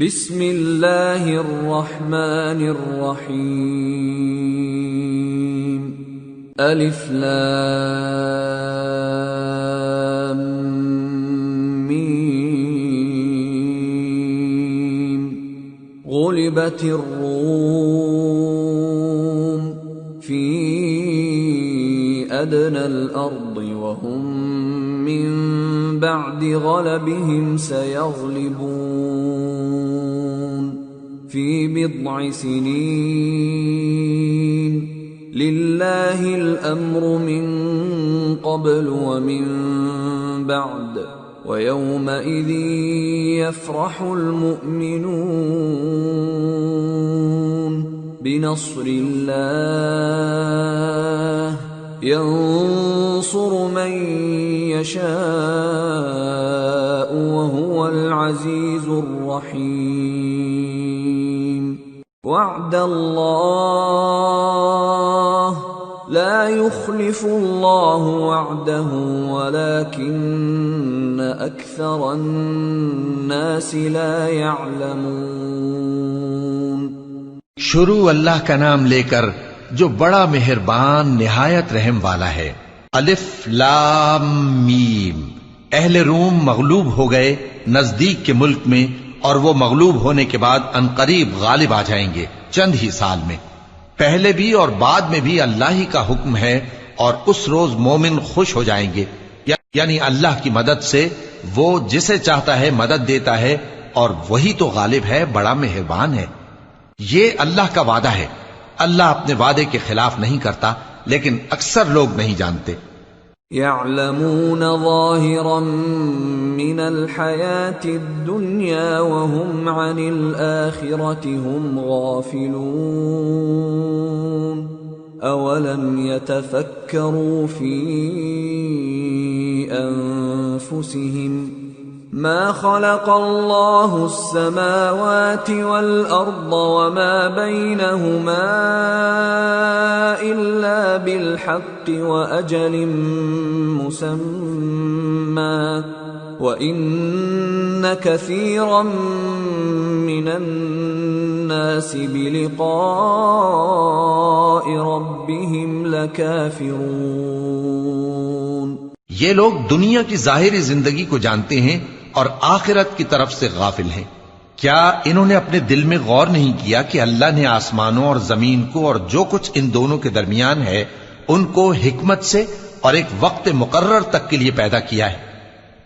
بسم اللہ الرحمن الرحیم الف لام میم غلبت الروم فی ادنى الارض وهم من بعد غلبهم سيغلبون في بضع سنين لله الأمر من قبل ومن بعد ويومئذ يفرح المؤمنون بنصر الله ينصر من يشاء وهو العزيز الرحيم وعد الله لا يخلف الله وعده ولكن أكثر الناس لا يعلمون۔ شروع اللہ کا نام لے کر جو بڑا مہربان نہایت رحم والا ہے۔ الف لام میم۔ اہل روم مغلوب ہو گئے نزدیک کے ملک میں، اور وہ مغلوب ہونے کے بعد عنقریب غالب آ جائیں گے چند ہی سال میں۔ پہلے بھی اور بعد میں بھی اللہ ہی کا حکم ہے، اور اس روز مومن خوش ہو جائیں گے، یعنی اللہ کی مدد سے وہ جسے چاہتا ہے مدد دیتا ہے، اور وہی تو غالب ہے، بڑا مہربان ہے۔ یہ اللہ کا وعدہ ہے، اللہ اپنے وعدے کے خلاف نہیں کرتا، لیکن اکثر لوگ نہیں جانتے۔ يعلمون ظاهرا من الحياة الدنيا وهم عن الآخرة هم غافلون أولم يتفكروا في أنفسهم ما خلق الله السماوات والأرض وما بينهما إلا بالحق وأجل مسمى وإن كثيرا من الناس بلقاء ربهم لكافرون۔ یہ لوگ دنیا کی ظاہری زندگی کو جانتے ہیں اور آخرت کی طرف سے غافل ہیں۔ کیا انہوں نے اپنے دل میں غور نہیں کیا کہ اللہ نے آسمانوں اور زمین کو اور جو کچھ ان دونوں کے درمیان ہے ان کو حکمت سے اور ایک وقت مقرر تک کے لیے پیدا کیا ہے،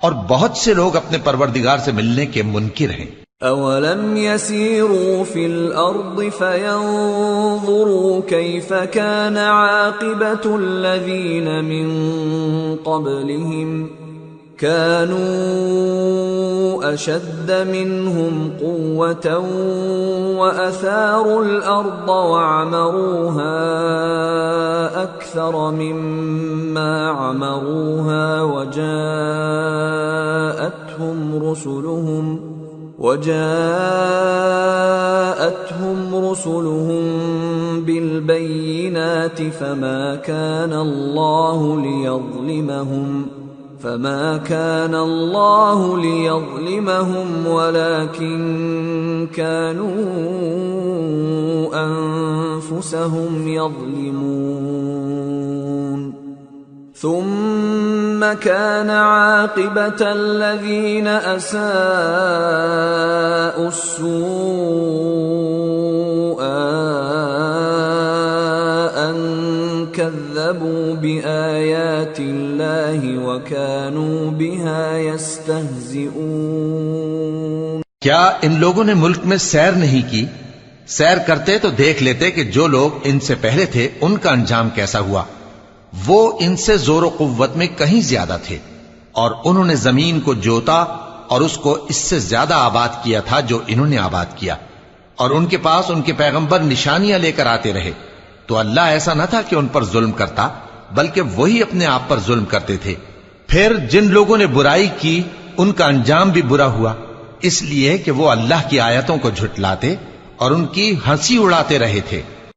اور بہت سے لوگ اپنے پروردگار سے ملنے کے منکر ہیں۔ أَوَلَمْ يَسِيرُوا فِي الْأَرْضِ فَيَنظُرُوا كَيْفَ كَانَ عَاقِبَةُ الَّذِينَ مِن قَبْلِهِمْ كَانُوا أَشَدَّ مِنْهُمْ قُوَّةً وَأَثَارُوا الْأَرْضَ وَعَمَرُوهَا أَكْثَرَ مِمَّا عَمَرُوهَا وجاءتهم رسلهم بالبينات فما كان الله ليظلمهم ولكن كانوا أنفسهم يظلمون ثم كان عاقبة الذين أساءوا السوء أن كذبوا بآيات الله وكانوا بها يستهزئون۔ کیا ان لوگوں نے ملک میں سیر نہیں کی؟ سیر کرتے تو دیکھ لیتے کہ جو لوگ ان سے پہلے تھے ان کا انجام کیسا ہوا۔ وہ ان سے زور و قوت میں کہیں زیادہ تھے، اور انہوں نے زمین کو جوتا اور اس کو اس سے زیادہ آباد کیا تھا جو انہوں نے آباد کیا، اور ان کے پاس ان کے پیغمبر نشانیاں لے کر آتے رہے، تو اللہ ایسا نہ تھا کہ ان پر ظلم کرتا، بلکہ وہی اپنے آپ پر ظلم کرتے تھے۔ پھر جن لوگوں نے برائی کی ان کا انجام بھی برا ہوا، اس لیے کہ وہ اللہ کی آیتوں کو جھٹلاتے اور ان کی ہنسی اڑاتے رہے تھے۔